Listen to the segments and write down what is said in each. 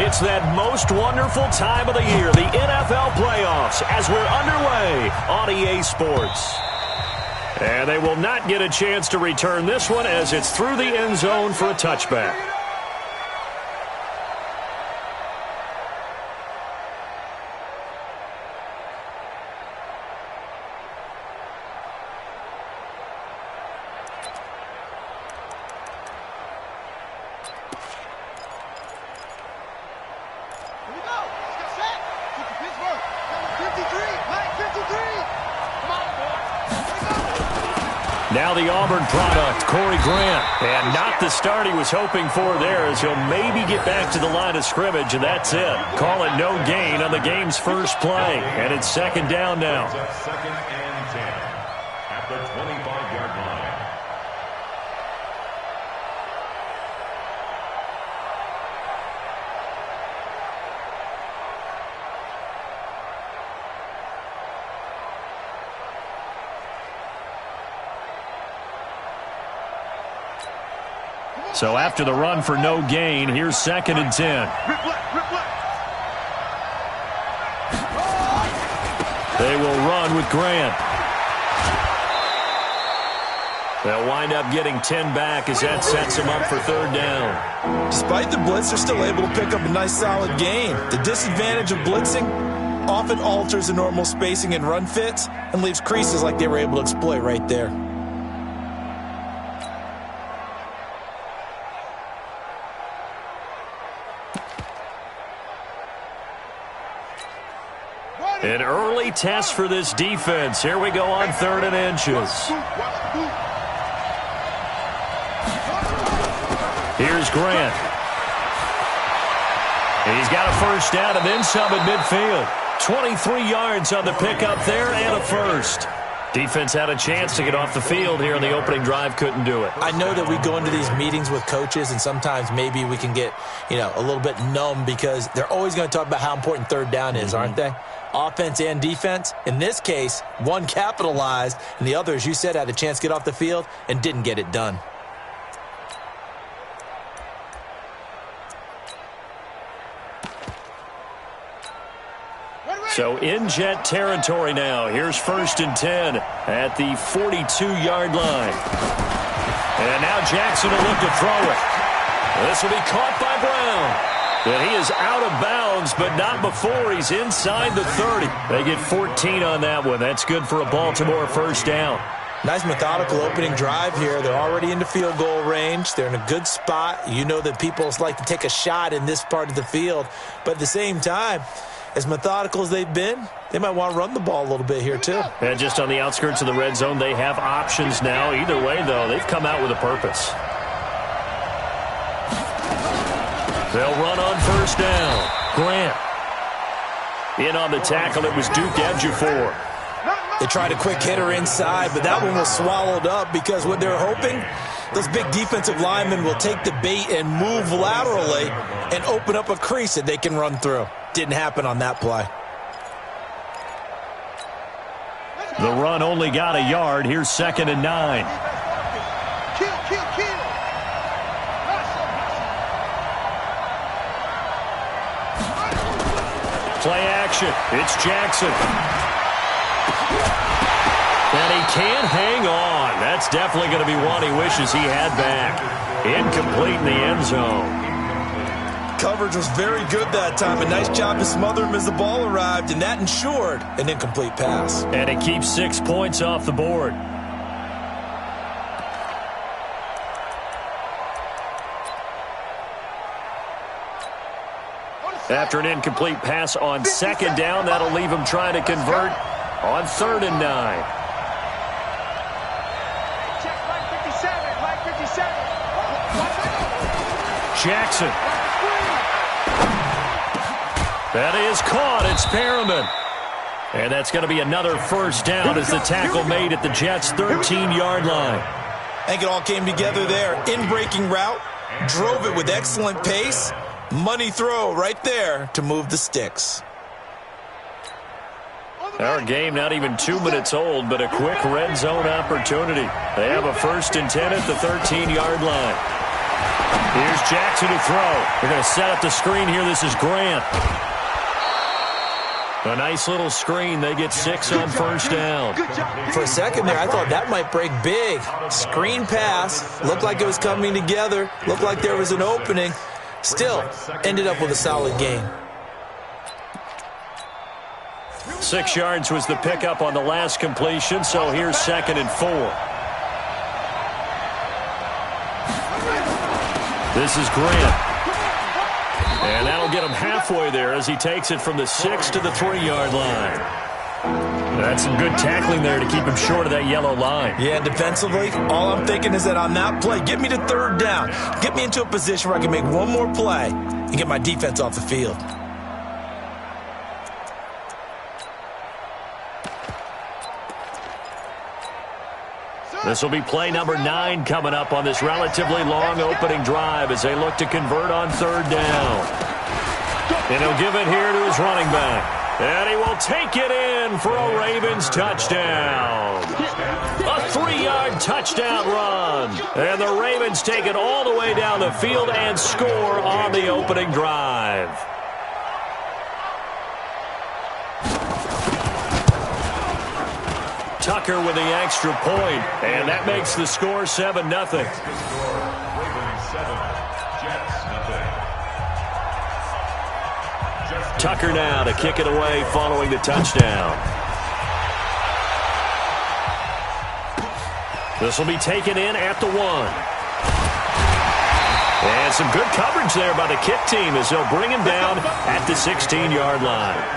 It's that most wonderful time of the year, the NFL playoffs, as we're underway on EA Sports. And they will not get a chance to return this one as it's through the end zone for a touchback. Now the Auburn product, Corey Grant. And not the start he was hoping for there, as he'll maybe get back to the line of scrimmage, and that's it. Call it no gain on the game's first play. And it's second down now. Second and 10 at the 25-yard line. So after the run for no gain, here's second and 10. They will run with Grant. They'll wind up getting 10 back as that sets them up for third down. Despite the blitz, they're still able to pick up a nice solid gain. The disadvantage of blitzing often alters the normal spacing and run fits and leaves creases like they were able to exploit right there. An early test for this defense. Here we go on third and inches. Here's Grant. He's got a first down and then some at midfield. 23 yards on the pickup there and a first. Defense had a chance to get off the field here in the opening drive, couldn't do it. I know that we go into these meetings with coaches, and sometimes maybe we can get, a little bit numb because they're always going to talk about how important third down is, aren't they? Offense and defense. In this case, one capitalized, and the other, as you said, had a chance to get off the field and didn't get it done. So in Jet territory now. Here's first and 10 at the 42-yard line. And now Jackson will look to throw it. This will be caught by Brown. And he is out of bounds, but not before he's inside the 30. They get 14 on that one. That's good for a Baltimore first down. Nice methodical opening drive here. They're already into field goal range. They're in a good spot. You know that people like to take a shot in this part of the field. But at the same time, as methodical as they've been, they might want to run the ball a little bit here too. And just on the outskirts of the red zone, they have options now. Either way, though, they've come out with a purpose. They'll run on first down. Grant. In on the tackle, it was Duke Ejiofor. They tried a quick hitter inside, but that one was swallowed up because what they're hoping, those big defensive linemen will take the bait and move laterally and open up a crease that they can run through. Didn't happen on that play. The run only got a yard. Here's second and 9. Play action. It's Jackson. And he can't hang on. That's definitely going to be one he wishes he had back. Incomplete in the end zone. Coverage was very good that time. A nice job to smother him as the ball arrived, and that ensured an incomplete pass. And it keeps 6 points off the board. After an incomplete pass on second down, that'll leave him trying to convert on third and 9. Jackson. That is caught. It's Perriman. And that's going to be another first down as the tackle made at the Jets' 13-yard line. I think it all came together there. In-breaking route, drove it with excellent pace. Money throw right there to move the sticks. Our game not even 2 minutes old, but a quick red zone opportunity. They have a first and 10 at the 13-yard line. Here's Jackson to throw. They're going to set up the screen here. This is Grant. A nice little screen. They get 6 on first down. For a second there, I thought that might break big. Screen pass. Looked like it was coming together. Looked like there was an opening. Still, ended up with a solid game. 6 yards was the pickup on the last completion, so here's 2nd and 4. This is Grant. And that'll get him halfway there as he takes it from the 6 to the 3-yard line. That's some good tackling there to keep him short of that yellow line. Yeah, defensively, all I'm thinking is that on that play, get me to 3rd down. Get me into a position where I can make one more play and get my defense off the field. This will be play number 9 coming up on this relatively long opening drive as they look to convert on 3rd down. And he'll give it here to his running back. And he will take it in for a Ravens touchdown. A 3-yard touchdown run. And the Ravens take it all the way down the field and score on the opening drive. Tucker with the extra point, and that makes the score 7-0. Tucker now to kick it away following the touchdown. This will be taken in at the 1. And some good coverage there by the kick team as they'll bring him down at the 16-yard line.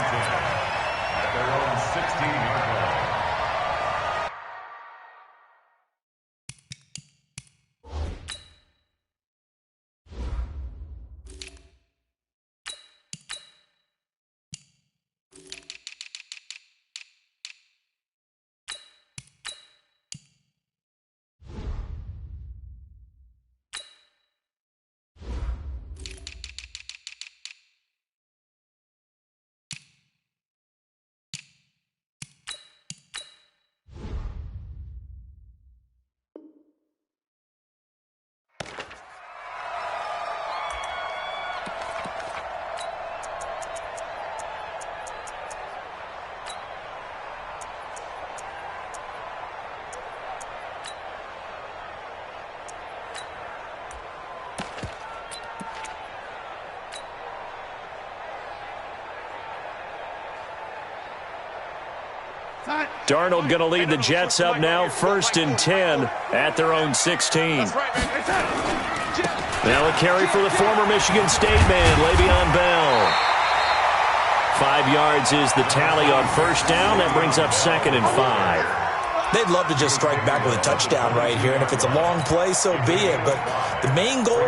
Darnold going to lead the Jets up now, 1st and 10 at their own 16. Now a carry for the former Michigan State man, Le'Veon Bell. 5 yards is the tally on first down. That brings up 2nd and 5. They'd love to just strike back with a touchdown right here, and if it's a long play, so be it. But the main goal,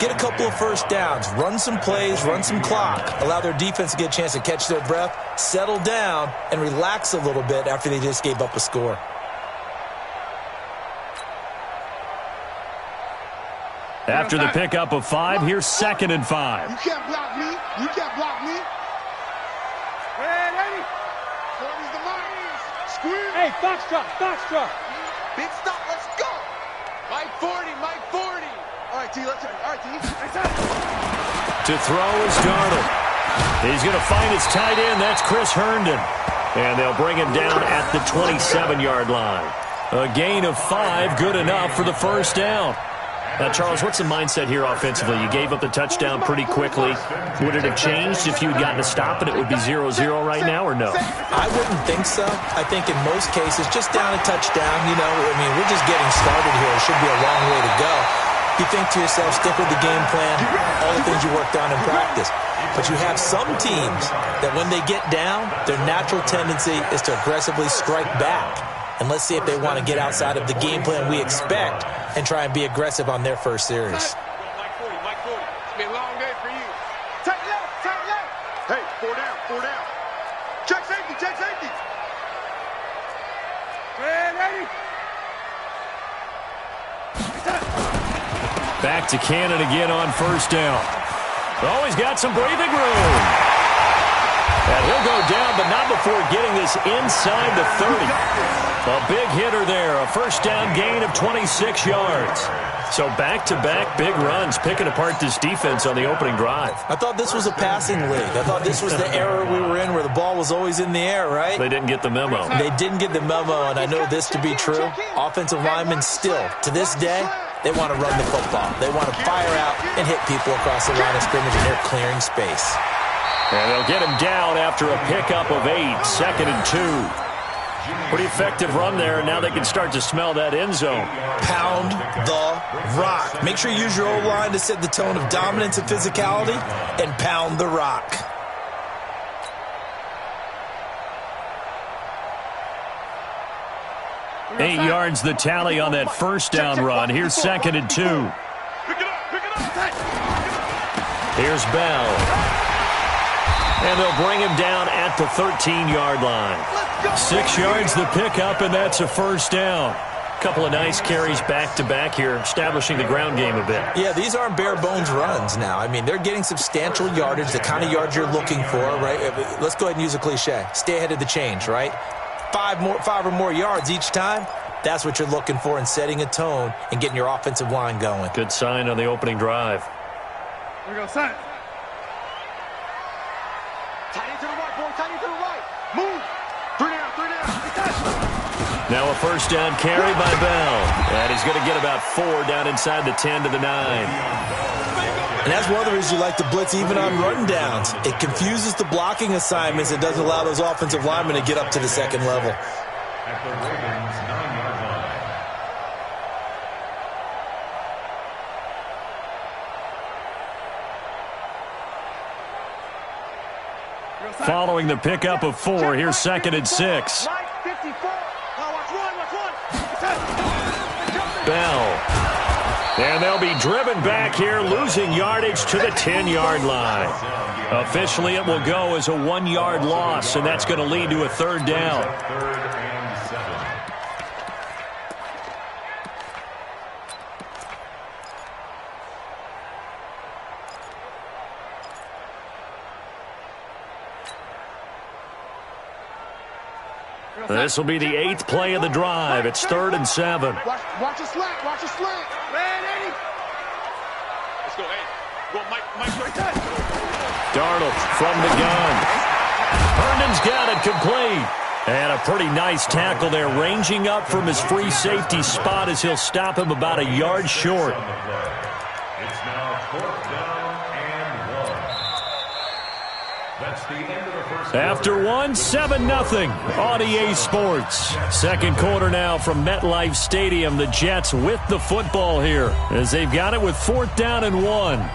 get a couple of first downs, run some plays, run some clock, allow their defense to get a chance to catch their breath, settle down, and relax a little bit after they just gave up a score. After the pickup of 5, here's 2nd and 5. You can't block me. You can't block me. Hey, Foxtrot. Big stop, let's go. My 40. All right, T, let's turn. All right, T. To throw is Darnold. He's going to find his tight end. That's Chris Herndon. And they'll bring him down at the 27-yard line. A gain of 5, good enough for the first down. Now, Charles, what's the mindset here offensively? You gave up the touchdown pretty quickly. Would it have changed if you had gotten a stop and it would be 0-0 right now, or no? I wouldn't think so. I think in most cases, just down a touchdown, we're just getting started here. It should be a long way to go. You think to yourself, stick with the game plan, all the things you worked on in practice. But you have some teams that when they get down, their natural tendency is to aggressively strike back. And let's see if they want to get outside of the game plan we expect and try and be aggressive on their first series. Mike 40. It's been a long day for you. Tight left. Hey, 4 down. Check safety. Ready. Back to Cannon again on first down. Oh, he's got some breathing room. And he'll go down, but not before getting this inside the 30. A big hitter there, a first down gain of 26 yards. So back-to-back big runs, picking apart this defense on the opening drive. I thought this was a passing league. I thought this was the era we were in where the ball was always in the air, right? They didn't get the memo. They didn't get the memo, and I know this to be true. Offensive linemen still, to this day, they want to run the football. They want to fire out and hit people across the line of scrimmage, and they're clearing space. And they'll get him down after a pickup of 8, 2nd and 2. Pretty effective run there, and now they can start to smell that end zone. Pound the rock. Make sure you use your O-line to set the tone of dominance and physicality, and pound the rock. Eight yards the tally on that first down run. Here's 2nd and 2. Here's Bell. And they'll bring him down at the 13-yard line. 6 yards the pickup, and that's a first down. Couple of nice carries back-to-back here, establishing the ground game a bit. Yeah, these aren't bare-bones runs now. I mean, they're getting substantial yardage, the kind of yards you're looking for, right? Let's go ahead and use a cliche. Stay ahead of the change, right? 5 or more yards each time. That's what you're looking for in setting a tone and getting your offensive line going. Good sign on the opening drive. Here we go, son. Tight end to the right, boy. Tight end to the right. Move. 3 down, 3 down. Now a first down carry by Bell. And he's going to get about 4 down inside the 10 to the 9. And that's one of the reasons you like to blitz even on run downs. It confuses the blocking assignments. It doesn't allow those offensive linemen to get up to the second level. At the Ravens' 9-yard line. Following the pickup of 4, here's 2nd and 6. Bell. And they'll be driven back here, losing yardage to the 10-yard line. Officially, it will go as a 1-yard loss, and that's going to lead to a third down. 3rd and 7. This will be the 8th play of the drive. It's 3rd and 7. Watch your slant. Watch your slant. Man, Eddie. Let's go, Eddie. Go, Mike right there. Darnold from the gun. Herndon's got it complete. And a pretty nice tackle there, ranging up from his free safety spot as he'll stop him about a yard short. It's now 4th down and 1. That's the end of the first. After 7-0 on EA Sports. Second quarter now from MetLife Stadium. The Jets with the football here as they've got it with 4th down and 1.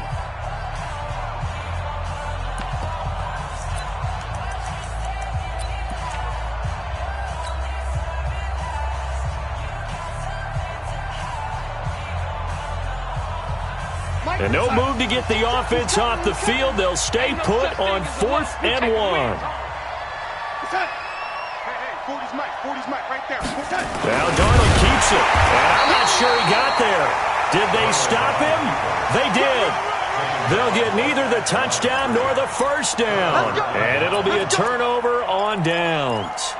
And no move to get the offense off the field. They'll stay put on 4th and 1. Hey, 40's Mike right there. Now Darnold keeps it. And I'm not sure he got there. Did they stop him? They did. They'll get neither the touchdown nor the first down. And it'll be a turnover on downs.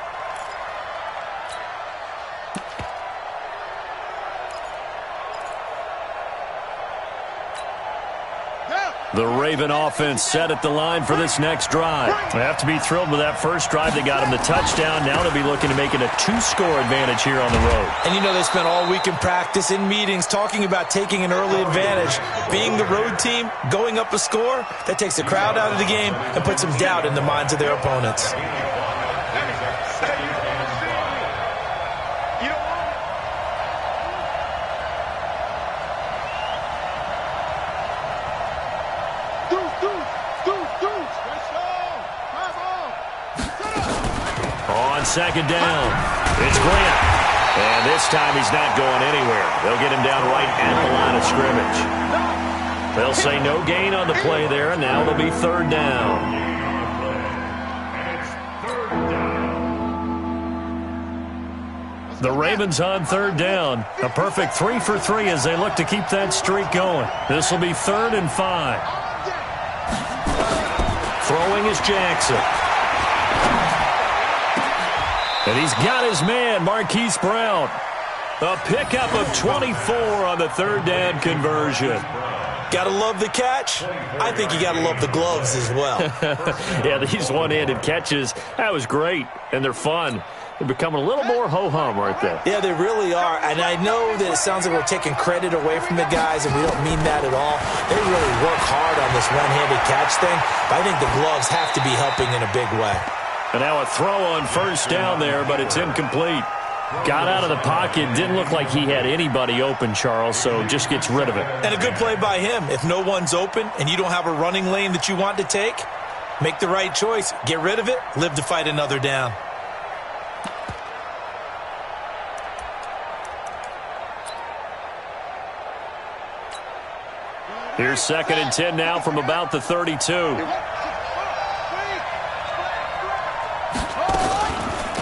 The Raven offense set at the line for this next drive. They have to be thrilled with that first drive. They got him the touchdown. Now they'll be looking to make it a 2-score advantage here on the road. And you know they spent all week in practice, in meetings, talking about taking an early advantage. Being the road team, going up a score, that takes the crowd out of the game and puts some doubt in the minds of their opponents. On second down, it's Grant. And this time he's not going anywhere. They'll get him down right at the line of scrimmage. They'll say no gain on the play there, and now it'll be 3rd down. The Ravens on 3rd down. A perfect 3 for 3 as they look to keep that streak going. This will be 3rd and 5. Throwing is Jackson. And he's got his man, Marquise Brown. A pickup of 24 on the third down conversion. Gotta love the catch. I think you gotta love the gloves as well. Yeah, these one-handed catches, that was great, and they're fun. They're becoming a little more ho-hum, aren't they? Yeah, they really are. And I know that it sounds like we're taking credit away from the guys, and we don't mean that at all. They really work hard on this one-handed catch thing, but I think the gloves have to be helping in a big way. And now a throw on first down there, but it's incomplete. Got out of the pocket, didn't look like he had anybody open, Charles, so just gets rid of it. And a good play by him. If no one's open and you don't have a running lane that you want to take, make the right choice. Get rid of it, live to fight another down. Here's 2nd and 10 now from about the 32.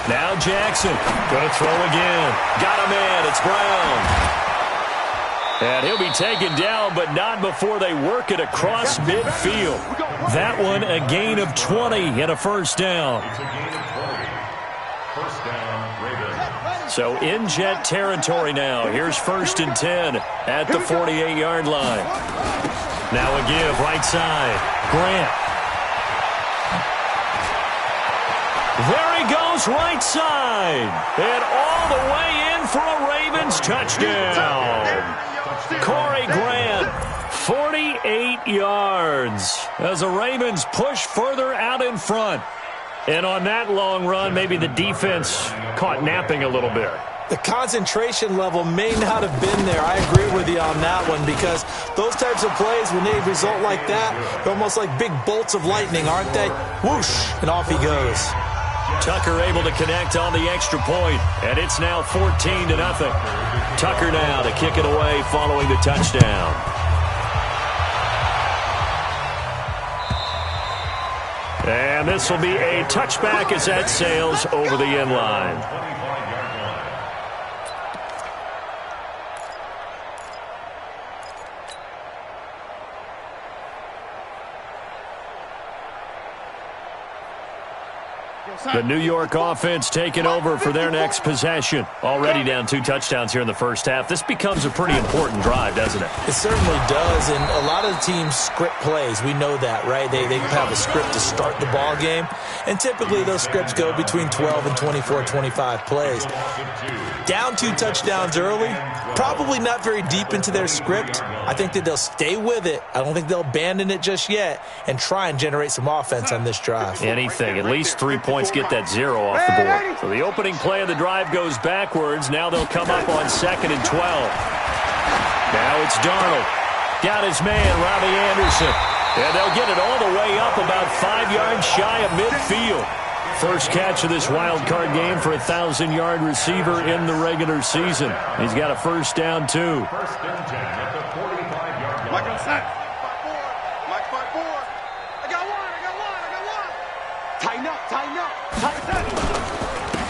Now Jackson, going to throw again. Got a man, it's Brown. And he'll be taken down, but not before they work it across midfield. That one, a gain of 20 and a first down. It's a gain of 20. First down, Ravens. So in Jet territory now. Here's 1st and 10 at the 48-yard line. Now a give, right side. Grant. There he goes, right side. And all the way in for a Ravens touchdown. Corey Grant, 48 yards. As the Ravens push further out in front. And on that long run, maybe the defense caught napping a little bit. The concentration level may not have been there. I agree with you on that one, because those types of plays, when they result like that, they're almost like big bolts of lightning, aren't they? Whoosh, and off he goes. Tucker able to connect on the extra point, and it's now 14-0. Tucker now to kick it away following the touchdown. And this will be a touchback as that sails over the end line. The New York offense taking over for their next possession. Already down 2 touchdowns here in the first half. This becomes a pretty important drive, doesn't it? It certainly does, and a lot of the teams script plays. We know that, right? They have a script to start the ball game, and typically those scripts go between 12 and 24, 25 plays. Down 2 touchdowns early, probably not very deep into their script. I think that they'll stay with it. I don't think they'll abandon it just yet and try and generate some offense on this drive. Anything, at least 3 points, get that 0 off the board. So the opening play of the drive goes backwards. Now they'll come up on 2nd and 12. Now it's Darnold. Got his man, Robbie Anderson. And they'll get it all the way up about 5 yards shy of midfield. First catch of this wild card game for a 1,000-yard receiver in the regular season. He's got a first down, too. First and 10 at the 45-yard line. Mike, set. 5-4. Mike, 5-4. I got one. Tighten up.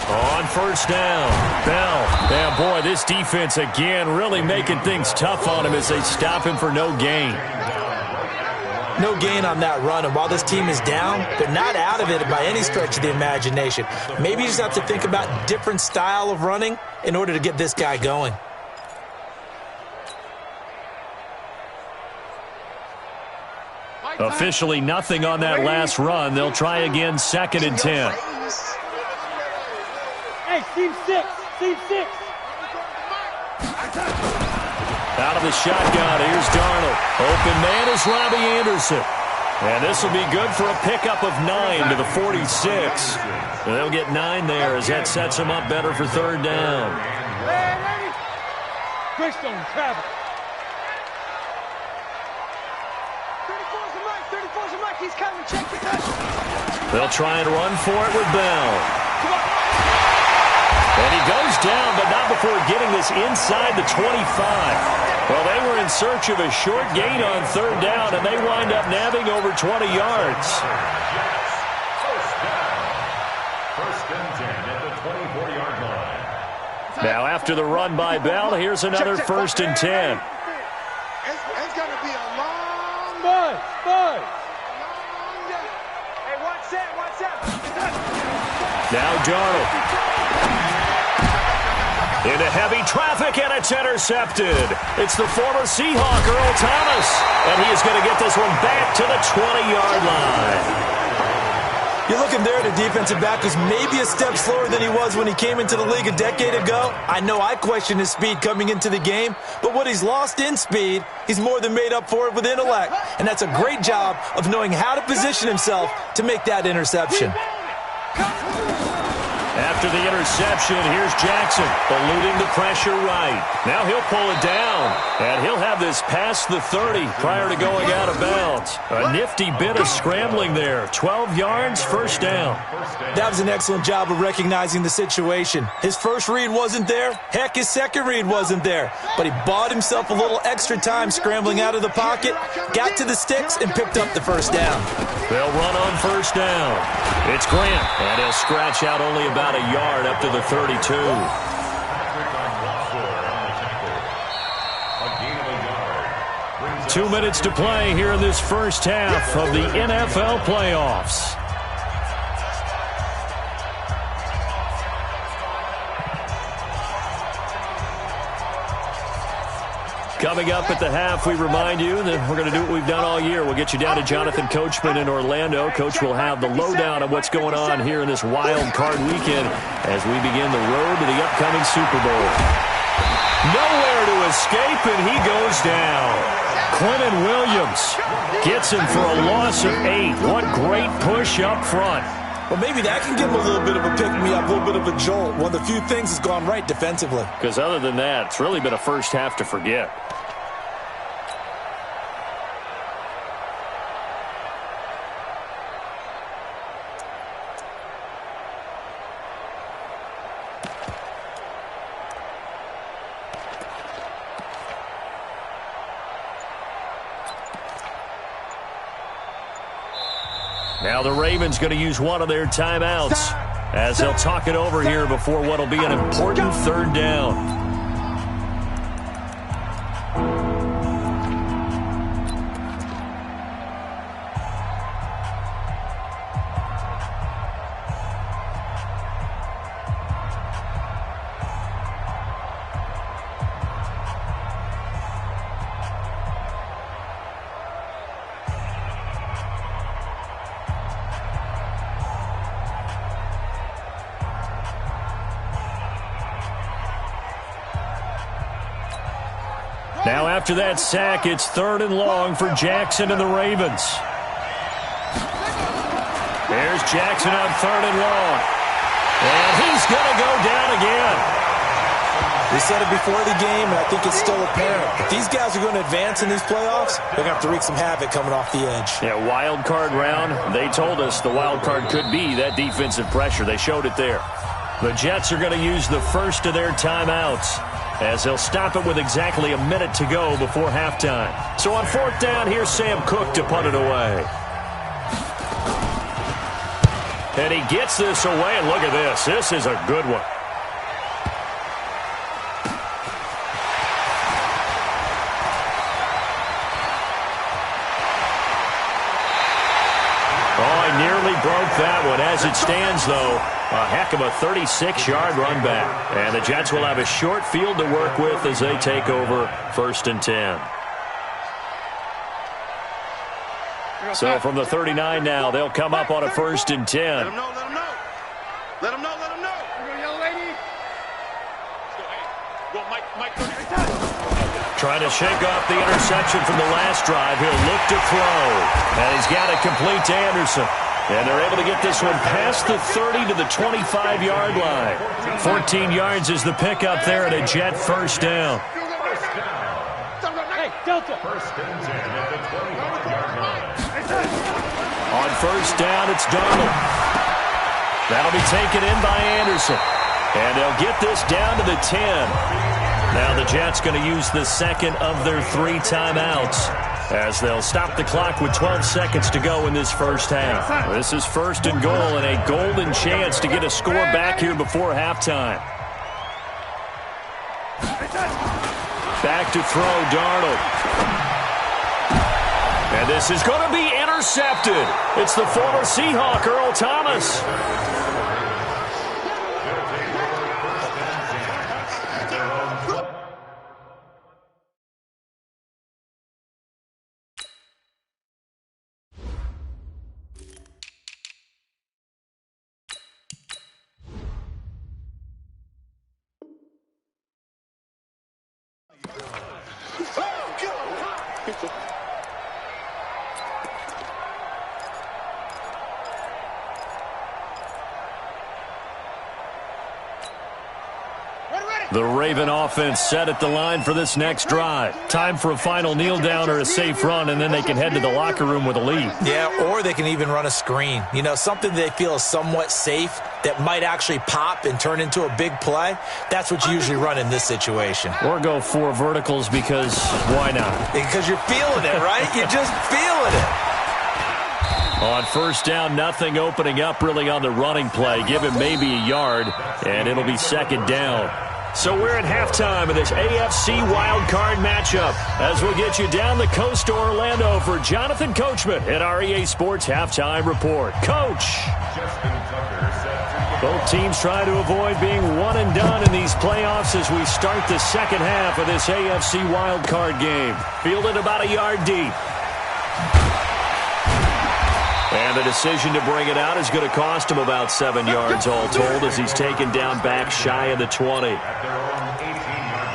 On first down, Bell. Yeah, boy, this defense again really making things tough on him as they stop him for no gain. No gain on that run, and while this team is down, they're not out of it by any stretch of the imagination. Maybe you just have to think about a different style of running in order to get this guy going. Officially nothing on that last run. They'll try again, 2nd and 10. Hey, Steve 6. Out of the shotgun, here's Darnold. Open man is Robbie Anderson. And this will be good for a pickup of 9 to the 46. And they'll get 9 there as that sets them up better for 3rd down. Greystone, travel. 34's a Mike. He's coming. Check the touch. They'll try and run for it with Bell. And he goes down, but not before getting this inside the 25. Well, they were in search of a short gain on 3rd down, and they wind up nabbing over 20 yards. First and 10 at the 24-yard line. Now, after the run by Bell, here's another 1st and 10. It's going to be a long Bud. day. Hey, watch that. Now Darnold. Into heavy traffic, and it's intercepted. It's the former Seahawk, Earl Thomas, and he is going to get this one back to the 20-yard line. You're looking there at a defensive back who's maybe a step slower than he was when he came into the league a decade ago. I know I questioned his speed coming into the game, but what he's lost in speed, he's more than made up for it with intellect. And that's a great job of knowing how to position himself to make that interception. After the interception, here's Jackson, eluding the pressure right. Now he'll pull it down, and he'll have this past the 30 prior to going out of bounds. A nifty bit of scrambling there. 12 yards, first down. That was an excellent job of recognizing the situation. His first read wasn't there. Heck, his second read wasn't there. But he bought himself a little extra time scrambling out of the pocket, got to the sticks, and picked up the first down. They'll run on first down. It's Grant, and he'll scratch out only about a yard up to the 32. 2 minutes to play here in this first half of the NFL playoffs. Coming up at the half, we remind you that we're going to do what we've done all year. We'll get you down to Jonathan Coachman in Orlando. Coach will have the lowdown of what's going on here in this wild card weekend as we begin the road to the upcoming Super Bowl. Nowhere to escape, and he goes down. Quentin Williams gets him for a loss of 8. What great push up front. Well, maybe that can give him a little bit of a pick-me-up, a little bit of a jolt. One of the few things that's gone right defensively. Because other than that, it's really been a first half to forget. Now the Ravens going to use one of their timeouts as they'll talk it over here before what will be an important third down. Now after that sack, it's 3rd and long for Jackson and the Ravens. There's Jackson on 3rd and long. And he's going to go down again. We said it before the game, and I think it's still apparent. If these guys are going to advance in these playoffs, they're going to have to wreak some havoc coming off the edge. Yeah, wild card round. They told us the wild card could be that defensive pressure. They showed it there. The Jets are going to use the first of their timeouts as they'll stop it with exactly a minute to go before halftime. So on 4th down, here's Sam Cook to punt it away. And he gets this away, and look at this. This is a good one. Oh, I nearly broke that one. As it stands, though, a heck of a 36-yard run back. And the Jets will have a short field to work with as they take over 1st and 10. So from the 39 now, they'll come up on a 1st and 10. Let them know, let them know. Let them know, let them know. Here we go, young lady. Go, Mike, Trying to shake off the interception from the last drive. He'll look to throw. And he's got it complete to Anderson. And they're able to get this one past the 30 to the 25-yard line. 14 yards is the pickup there at a Jet 1st down. Hey, Delta. On 1st down, it's Darnold. That'll be taken in by Anderson. And they'll get this down to the 10. Now the Jets going to use the second of their 3 timeouts as they'll stop the clock with 12 seconds to go in this first half. This is 1st and goal and a golden chance to get a score back here before halftime. Back to throw, Darnold. And this is going to be intercepted. It's the former Seahawk, Earl Thomas. Pizza. The Raven offense set at the line for this next drive. Time for a final kneel down or a safe run, and then they can head to the locker room with a lead. Yeah, or they can even run a screen. You know, something they feel is somewhat safe that might actually pop and turn into a big play. That's what you usually run in this situation. Or go 4 verticals because why not? Because you're feeling it, right? You're just feeling it. On first down, nothing opening up really on the running play. Give him maybe a yard, and it'll be second down. So we're at halftime of this AFC wildcard matchup as we get you down the coast to Orlando for Jonathan Coachman at our EA Sports Halftime Report. Coach! Both teams try to avoid being one and done in these playoffs as we start the second half of this AFC wildcard game. Fielded about a yard deep. And the decision to bring it out is going to cost him about 7 yards all told as he's taken down back shy of the 20. At their own 18-yard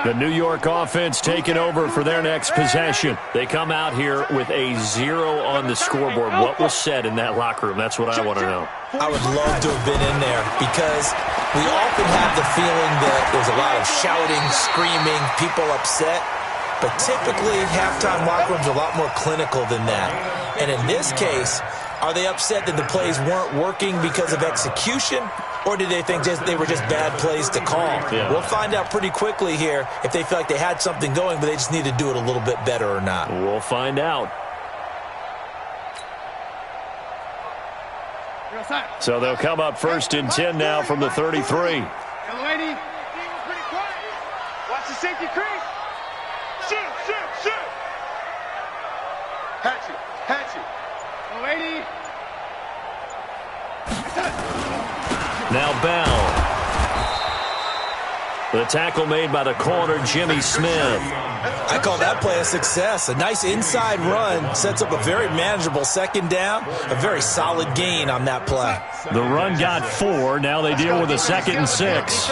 line. The New York offense taking over for their next possession. They come out here with a 0 on the scoreboard. What was said in that locker room? That's what I want to know. I would love to have been in there because we often have the feeling that there's a lot of shouting, screaming, people upset. But typically, halftime locker rooms are a lot more clinical than that. And in this case, are they upset that the plays weren't working because of execution? Or did they think they were just bad plays to call? Yeah. We'll find out pretty quickly here if they feel like they had something going, but they just need to do it a little bit better or not. We'll find out. So they'll come up first and 10 now from the 33. Young lady, pretty quiet. Watch the safety crease. Shoot. Hatch it. Young lady. Now Bell. The tackle made by the corner, Jimmy Smith. I call that play a success. A nice inside run sets up a very manageable second down. A very solid gain on that play. The run got 4. Now they deal with a 2nd and 6.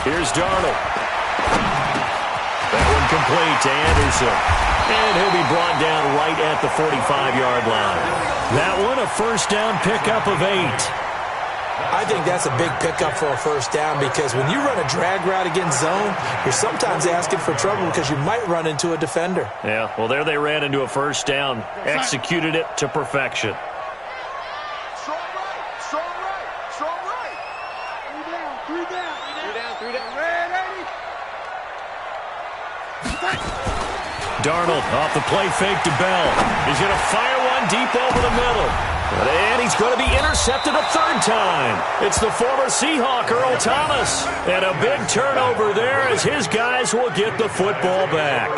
Here's Darnold. That one complete to Anderson. And he'll be brought down right at the 45-yard line. That one a first down pickup of 8. I think that's a big pickup for a first down because when you run a drag route against zone, you're sometimes asking for trouble because you might run into a defender. Yeah, well, there they ran into a first down. Executed it to perfection. Strong right. 3 down. Darnold off the play fake to Bell. He's going to fire one deep over the middle. And he's going to be intercepted a 3rd time. It's the former Seahawk, Earl Thomas. And a big turnover there as his guys will get the football back.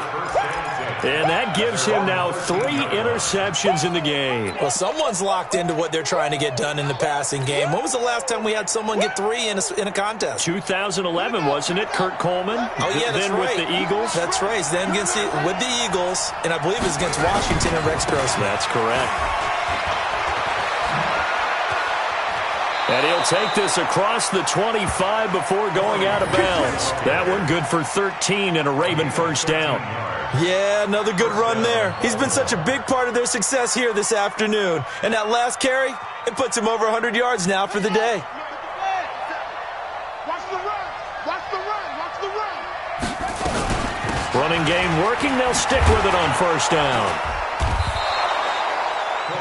And that gives him now 3 interceptions in the game. Well, someone's locked into what they're trying to get done in the passing game. When was the last time we had someone get 3 in a contest? 2011, wasn't it? Kurt Coleman. Oh, yeah, that's then right. with the Eagles. That's right. Then with the Eagles, and I believe it was against Washington and Rex Grossman. That's correct. And he'll take this across the 25 before going out of bounds. That one good for 13 and a Raven first down. Yeah, another good run there. He's been such a big part of their success here this afternoon. And that last carry, it puts him over 100 yards now for the day. Watch the run. Running game working. They'll stick with it on first down.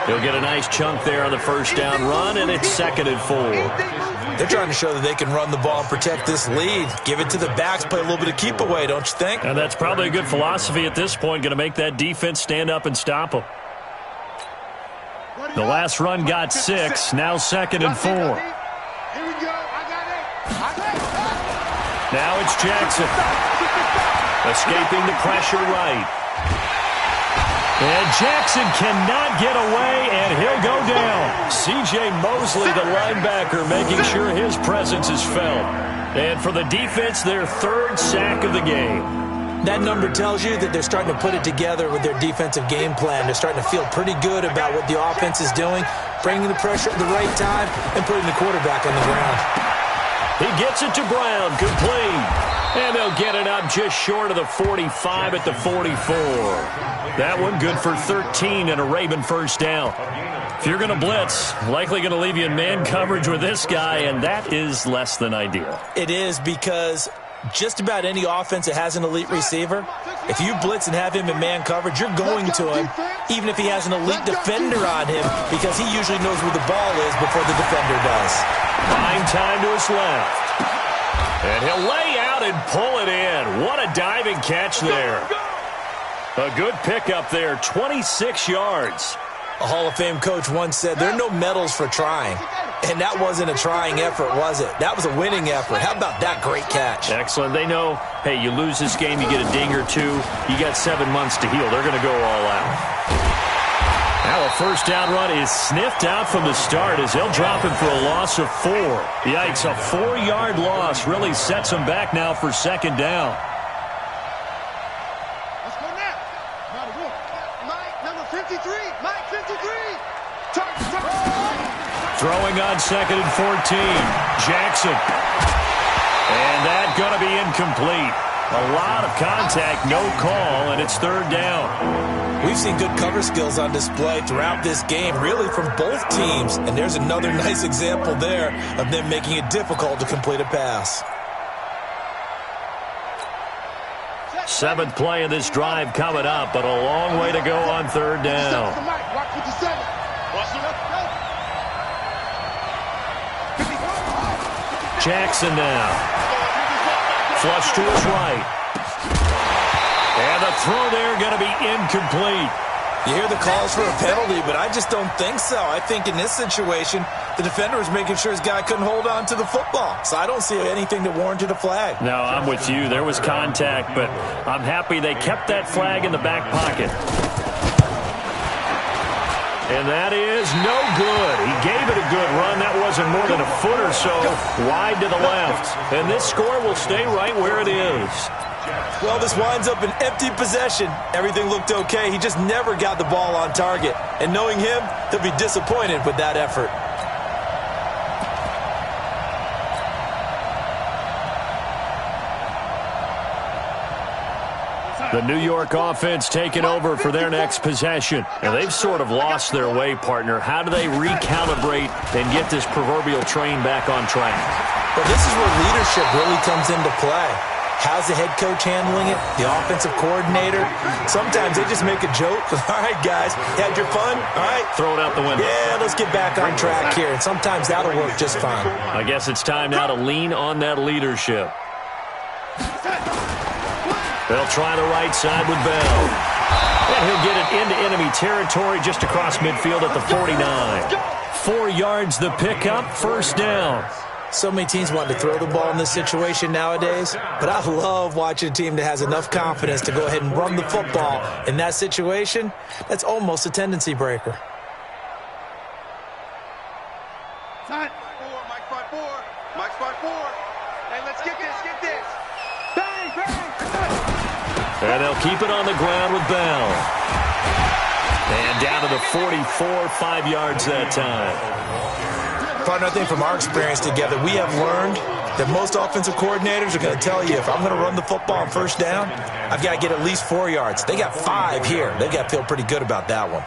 He'll get a nice chunk there on the first down run, and it's 2nd and 4. They're trying to show that they can run the ball and protect this lead. Give it to the backs, play a little bit of keep away, don't you think? And that's probably a good philosophy at this point, going to make that defense stand up and stop them. The last run got 6, now 2nd and 4. Here we go. I got it. Now it's Jackson. Escaping the pressure right. And Jackson cannot get away, and he'll go down. C.J. Mosley, the linebacker, making sure his presence is felt. And for the defense, their 3rd sack of the game. That number tells you that they're starting to put it together with their defensive game plan. They're starting to feel pretty good about what the offense is doing, bringing the pressure at the right time, and putting the quarterback on the ground. He gets it to Brown, complete. And they'll get it up just short of the 45 at the 44. That one good for 13 and a Raven first down. If you're going to blitz, likely going to leave you in man coverage with this guy, and that is less than ideal. It is, because just about any offense that has an elite receiver, if you blitz and have him in man coverage, you're going to him, even if he has an elite defender on him, because he usually knows where the ball is before the defender does. Fine time to his left. And he'll lay out and pull it in. What a diving catch there. A good pickup there, 26 yards. A Hall of Fame coach once said, there are no medals for trying. And that wasn't a trying effort, was it? That was a winning effort. How about that great catch? Excellent. They know, hey, you lose this game, you get a ding or two. You got 7 months to heal. They're going to go all out. Now a first down run is sniffed out from the start as they'll drop him for a loss of 4. Yikes, a 4-yard loss really sets him back now for second down. Let's go now. Mike, number 53. Mike, 53. Throwing on second and 14. Jackson. And that going to be incomplete. A lot of contact, no call, and it's third down. We've seen good cover skills on display throughout this game, really from both teams. And there's another nice example there of them making it difficult to complete a pass. 7th play of this drive coming up, but a long way to go on third down. Jackson now. Flush to his right. And the throw there going to be incomplete. You hear the calls for a penalty, but I just don't think so. I think in this situation, the defender was making sure his guy couldn't hold on to the football. So I don't see anything that warranted a flag. No, I'm with you. There was contact, but I'm happy they kept that flag in the back pocket. And that is no good. He gave it a good run. That wasn't more than a foot or so wide to the left. And this score will stay right where it is. Well, this winds up an empty possession. Everything looked okay. He just never got the ball on target. And knowing him, he'll be disappointed with that effort. The New York offense taking over for their next possession. And they've sort of lost their way, partner. How do they recalibrate and get this proverbial train back on track? Well, this is where leadership really comes into play. How's the head coach handling it? The offensive coordinator? Sometimes they just make a joke. All right, guys, you had your fun? All right. Throw it out the window. Yeah, let's get back on track here. And sometimes that'll work just fine. I guess it's time now to lean on that leadership. They'll try the right side with Bell. And he'll get it into enemy territory just across midfield at the 49. 4 yards the pickup, first down. So many teams want to throw the ball in this situation nowadays, but I love watching a team that has enough confidence to go ahead and run the football. In that situation, that's almost a tendency breaker. Mike 5-4. Mike 5-4. Hey, let's get this. Bang, bang. And they'll keep it on the ground with Bell. And down to the 44, 5 yards that time. Partner, I think from our experience together, we have learned that most offensive coordinators are going to tell you, if I'm going to run the football on first down, I've got to get at least 4 yards. They got 5 here. They've got to feel pretty good about that one.